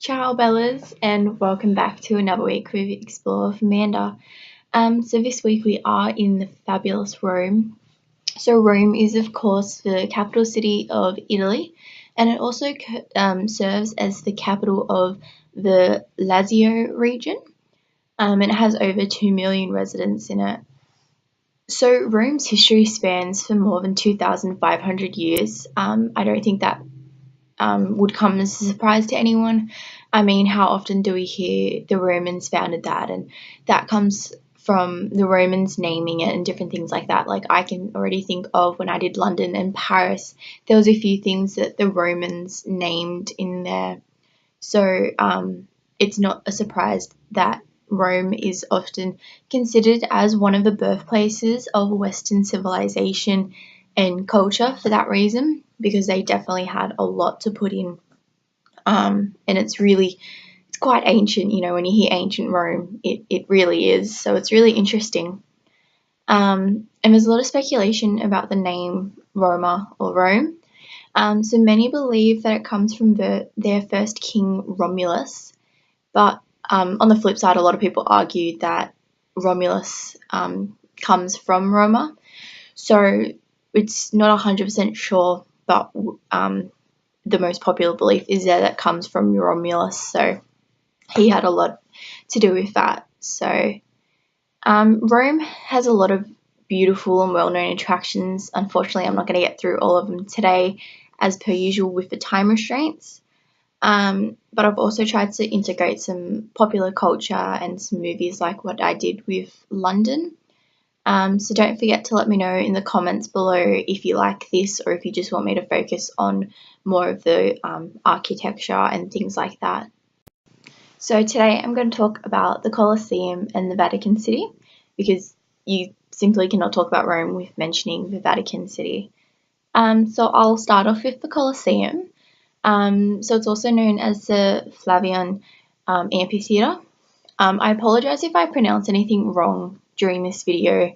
Ciao Bellas and welcome back to another week with Explore with Amanda. So this week we are in the fabulous Rome. So Rome is of course the capital city of Italy, and it also serves as the capital of the Lazio region. And it has over 2 million residents in it. So Rome's history spans for more than 2,500 years. I don't think that would come as a surprise to anyone. I mean, how often do we hear the Romans founded that? And that comes from the Romans naming it and different things like that. Like I can already think of when I did London and Paris, there was a few things that the Romans named in there. So it's not a surprise that Rome is often considered as one of the birthplaces of Western civilization and culture for that reason, because they definitely had a lot to put in. And it's quite ancient, when you hear ancient Rome, it really is. So it's really interesting. And there's a lot of speculation about the name Roma or Rome. So many believe that it comes from their first king Romulus, but on the flip side, a lot of people argue that Romulus comes from Roma. So it's not 100% sure, but the most popular belief is that it comes from Romulus. So he had a lot to do with that. So Rome has a lot of beautiful and well-known attractions. Unfortunately, I'm not going to get through all of them today, as per usual with the time restraints. But I've also tried to integrate some popular culture and some movies like what I did with London. So don't forget to let me know in the comments below if you like this or if you just want me to focus on more of the architecture and things like that. So today I'm going to talk about the Colosseum and the Vatican City, because you simply cannot talk about Rome with mentioning the Vatican City. So I'll start off with the Colosseum. So it's also known as the Flavian Amphitheatre. I apologize if I pronounce anything wrong during this video.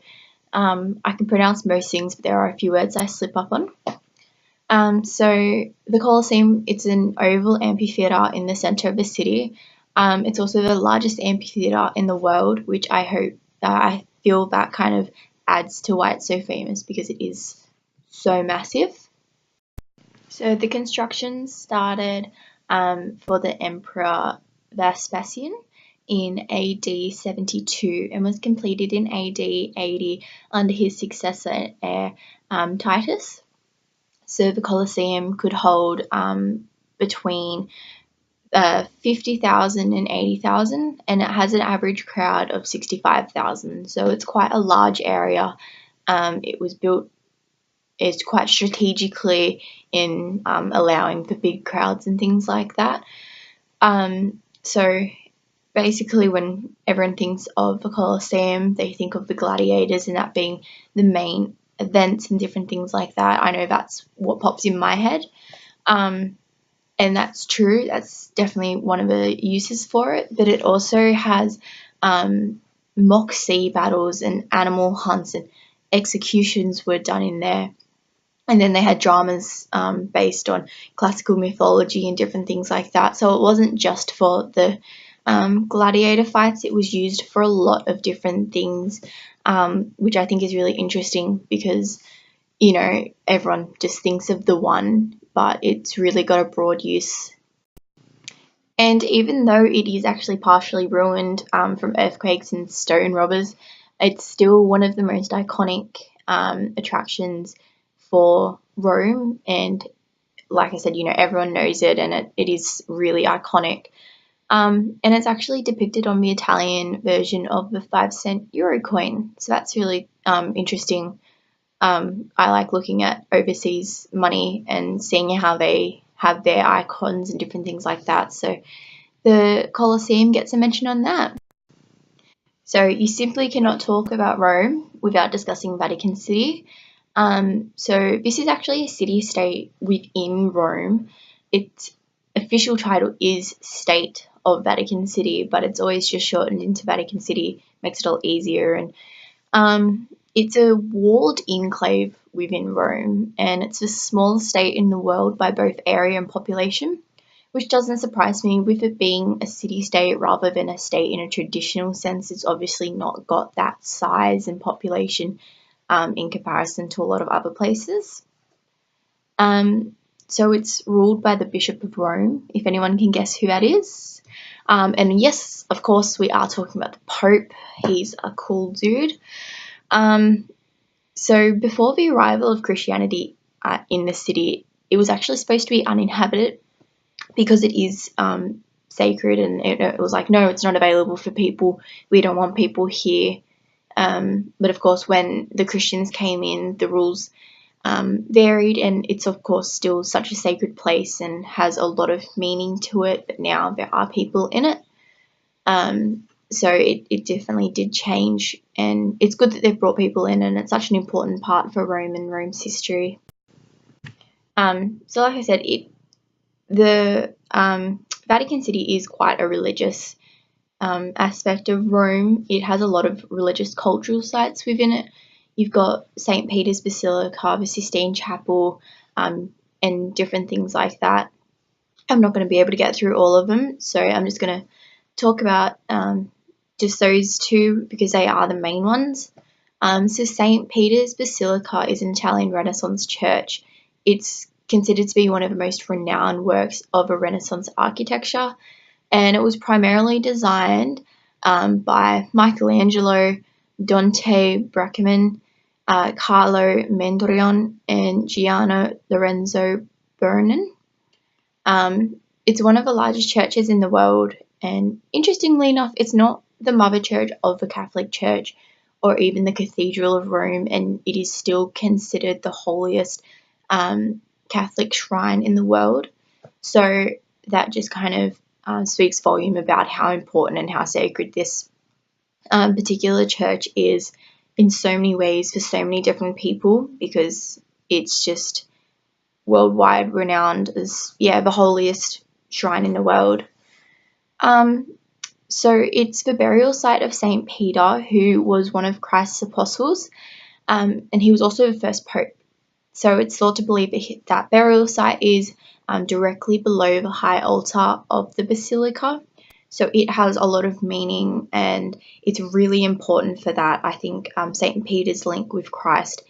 I can pronounce most things, but there are a few words I slip up on. So the Colosseum, it's an oval amphitheatre in the centre of the city. It's also the largest amphitheatre in the world, which I feel that kind of adds to why it's so famous, because it is so massive. So the construction started for the Emperor Vespasian in AD 72 and was completed in AD 80 under his successor heir Titus. So the Colosseum could hold between 50,000 and 80,000, and it has an average crowd of 65,000. So it's quite a large area. It was built is quite strategically in allowing for big crowds and things like that. So basically, when everyone thinks of the Colosseum, they think of the gladiators and that being the main events and different things like that. I know that's what pops in my head. And that's true. That's definitely one of the uses for it. But it also has mock sea battles and animal hunts and executions were done in there. And then they had dramas based on classical mythology and different things like that. So it wasn't just for the gladiator fights. It was used for a lot of different things, which I think is really interesting because, everyone just thinks of the one, but it's really got a broad use. And even though it is actually partially ruined from earthquakes and stone robbers, it's still one of the most iconic attractions for Rome. And like I said, everyone knows it, and it is really iconic. And it's actually depicted on the Italian version of the 5-cent euro coin. So that's really interesting. I like looking at overseas money and seeing how they have their icons and different things like that. So the Colosseum gets a mention on that. So you simply cannot talk about Rome without discussing Vatican City. So this is actually a city-state within Rome. Its official title is State of Vatican City, but it's always just shortened into Vatican City, makes it all easier. And it's a walled enclave within Rome, and it's the smallest state in the world by both area and population, which doesn't surprise me with it being a city-state rather than a state in a traditional sense. It's obviously not got that size and population in comparison to a lot of other places. So it's ruled by the Bishop of Rome, if anyone can guess who that is. And yes, of course, we are talking about the Pope. He's a cool dude. So before the arrival of Christianity in the city, it was actually supposed to be uninhabited because it is sacred, and it was like, no, it's not available for people. We don't want people here. But of course, when the Christians came in, the rules varied, and it's of course still such a sacred place and has a lot of meaning to it, but now there are people in it. So it definitely did change, and it's good that they've brought people in, and it's such an important part for Rome and Rome's history. So like I said, the Vatican City is quite a religious aspect of Rome. It has a lot of religious cultural sites within it. You've got St. Peter's Basilica, the Sistine Chapel, and different things like that. I'm not going to be able to get through all of them, so I'm just going to talk about just those two because they are the main ones. So St. Peter's Basilica is an Italian Renaissance church. It's considered to be one of the most renowned works of a Renaissance architecture, and it was primarily designed by Michelangelo, Dante Bracamin, Carlo Mendrion, and Giuliano Lorenzo Bernin. It's one of the largest churches in the world, and interestingly enough, it's not the mother church of the Catholic Church or even the Cathedral of Rome, and it is still considered the holiest Catholic shrine in the world. So that just kind of speaks volume about how important and how sacred this particular church is in so many ways for so many different people, because it's just worldwide renowned as the holiest shrine in the world. So it's the burial site of Saint Peter, who was one of Christ's apostles, and he was also the first pope. So it's thought to believe that burial site is directly below the high altar of the basilica. So it has a lot of meaning, and it's really important for that. I think St. Peter's link with Christ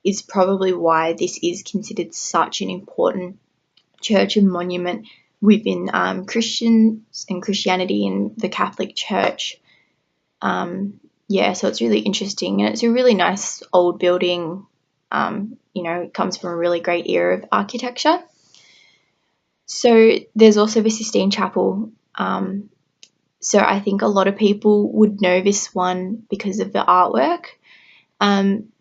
is probably why this is considered such an important church and monument within Christians and Christianity and the Catholic Church. So it's really interesting, and it's a really nice old building. It comes from a really great era of architecture. So there's also the Sistine Chapel. So I think a lot of people would know this one because of the artwork, and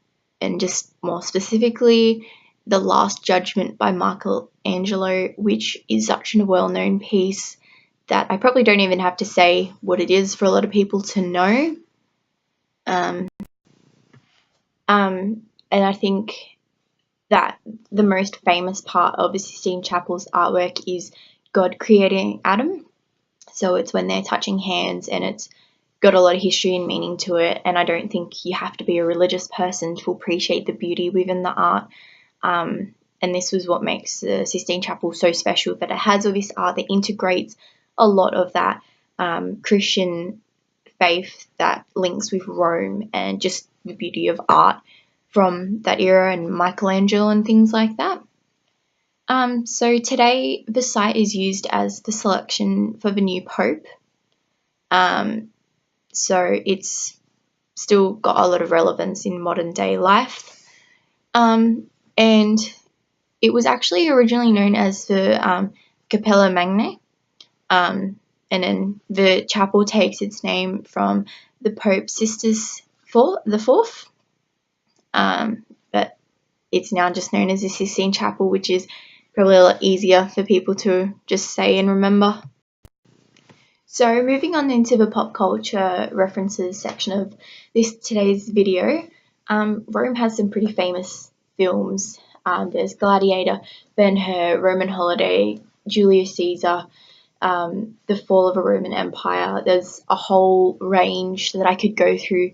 just more specifically, The Last Judgment by Michelangelo, which is such a well-known piece that I probably don't even have to say what it is for a lot of people to know. And I think that the most famous part of the Sistine Chapel's artwork is God creating Adam. So it's when they're touching hands, and it's got a lot of history and meaning to it, and I don't think you have to be a religious person to appreciate the beauty within the art. And this was what makes the Sistine Chapel so special, that it has all this art that integrates a lot of that Christian faith that links with Rome, and just the beauty of art from that era and Michelangelo and things like that. So today the site is used as the selection for the new Pope. So it's still got a lot of relevance in modern day life. And it was actually originally known as the Cappella Magna. And then the chapel takes its name from the Pope Sixtus IV. But it's now just known as the Sistine Chapel, which is probably a lot easier for people to just say and remember. So moving on into the pop culture references section of today's video, Rome has some pretty famous films. There's Gladiator, Ben-Hur, Roman Holiday, Julius Caesar, The Fall of a Roman Empire. There's a whole range that I could go through.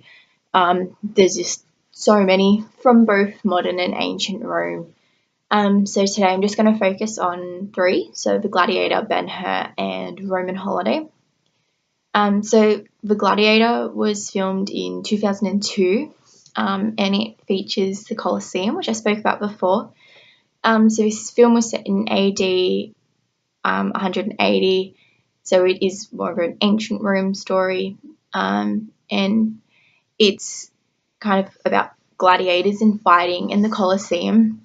There's just so many from both modern and ancient Rome. So today I'm just going to focus on three, so The Gladiator, Ben-Hur, and Roman Holiday. So The Gladiator was filmed in 2002, and it features the Colosseum, which I spoke about before. So this film was set in AD 180, so it is more of an ancient Rome story, and it's kind of about gladiators and fighting in the Colosseum.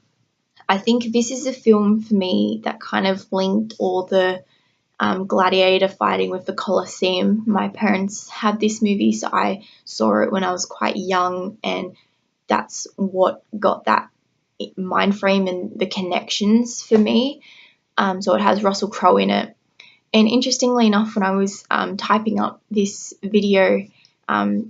I think this is a film for me that kind of linked all the gladiator fighting with the Colosseum. My parents had this movie, so I saw it when I was quite young, and that's what got that mind frame and the connections for me. So it has Russell Crowe in it. And interestingly enough, when I was typing up this video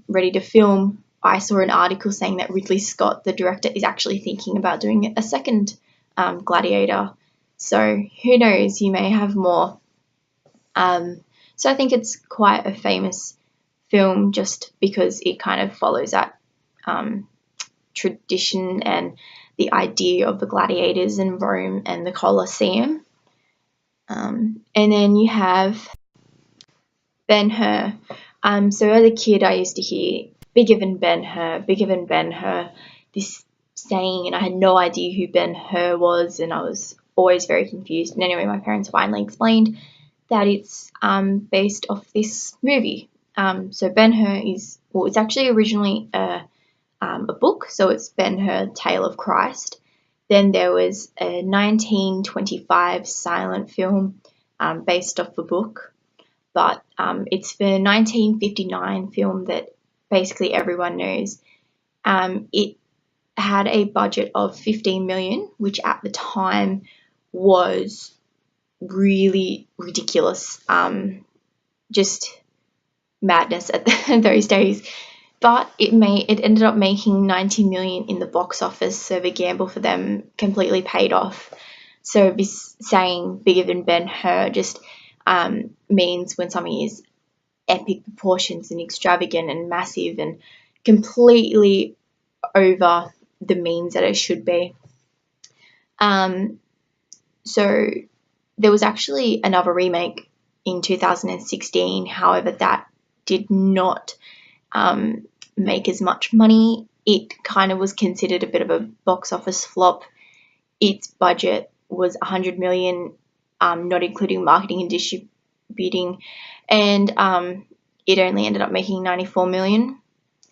ready to film, I saw an article saying that Ridley Scott, the director, is actually thinking about doing a second Gladiator. So who knows, you may have more. So I think it's quite a famous film just because it kind of follows that tradition and the idea of the gladiators in Rome and the Colosseum. And then you have Ben-Hur. So as a kid, I used to hear bigger than Ben-Hur, bigger than Ben-Hur, this saying, and I had no idea who Ben-Hur was, and I was always very confused. And anyway, my parents finally explained that it's based off this movie. So Ben-Hur is, well, it's actually originally a book, so it's Ben-Hur, Tale of Christ. Then there was a 1925 silent film based off the book, but it's the 1959 film that basically everyone knows. It had a budget of 15 million, which at the time was really ridiculous, just madness at those days. But it ended up making 90 million in the box office, so the gamble for them completely paid off. So this saying bigger than Ben-Hur just means when something is epic proportions and extravagant and massive and completely over the means that it should be. So there was actually another remake in 2016, however, that did not make as much money. It kind of was considered a bit of a box office flop. Its budget was 100 million, not including marketing and distributing, and it only ended up making 94 million.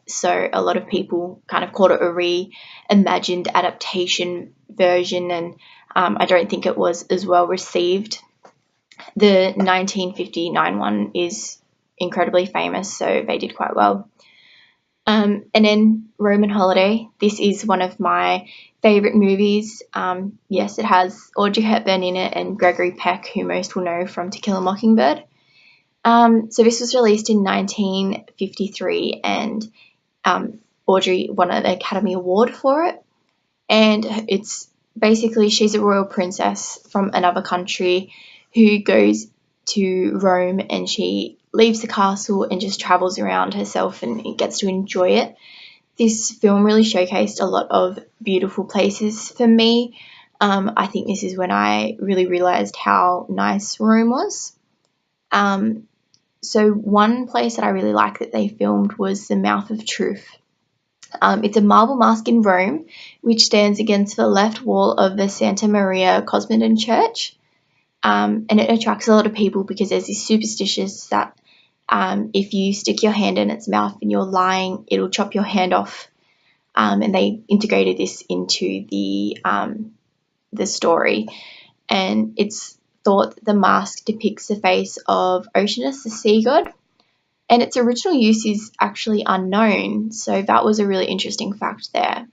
So a lot of people kind of called it a reimagined adaptation version, and I don't think it was as well received. The 1959 one is incredibly famous, so they did quite well. And then Roman Holiday. This is one of my favourite movies. Yes, it has Audrey Hepburn in it and Gregory Peck, who most will know from To Kill a Mockingbird. So this was released in 1953, and Audrey won an Academy Award for it. And it's basically, she's a royal princess from another country who goes to Rome, and she leaves the castle and just travels around herself and gets to enjoy it. This film really showcased a lot of beautiful places for me. I think this is when I really realised how nice Rome was. So one place that I really liked that they filmed was the Mouth of Truth. It's a marble mask in Rome, which stands against the left wall of the Santa Maria Cosmedin Church. And it attracts a lot of people because there's this superstitious that if you stick your hand in its mouth and you're lying, it'll chop your hand off. And they integrated this into the story. And it's thought that the mask depicts the face of Oceanus, the sea god. And its original use is actually unknown, so that was a really interesting fact there.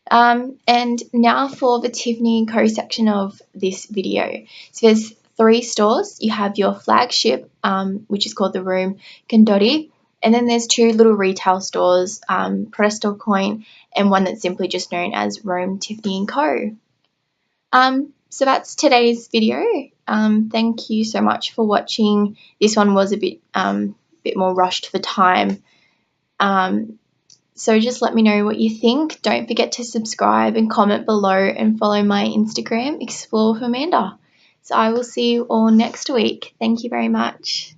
And now for the Tiffany & Co section of this video. So there's 3 stores. You have your flagship, which is called the Rome Condotti, and then there's 2 little retail stores, Presto Coin and one that's simply just known as Rome Tiffany & Co. So that's today's video. Thank you so much for watching. This one was a bit more rushed for time. So just let me know what you think. Don't forget to subscribe and comment below and follow my Instagram, Explore with Amanda. So I will see you all next week. Thank you very much.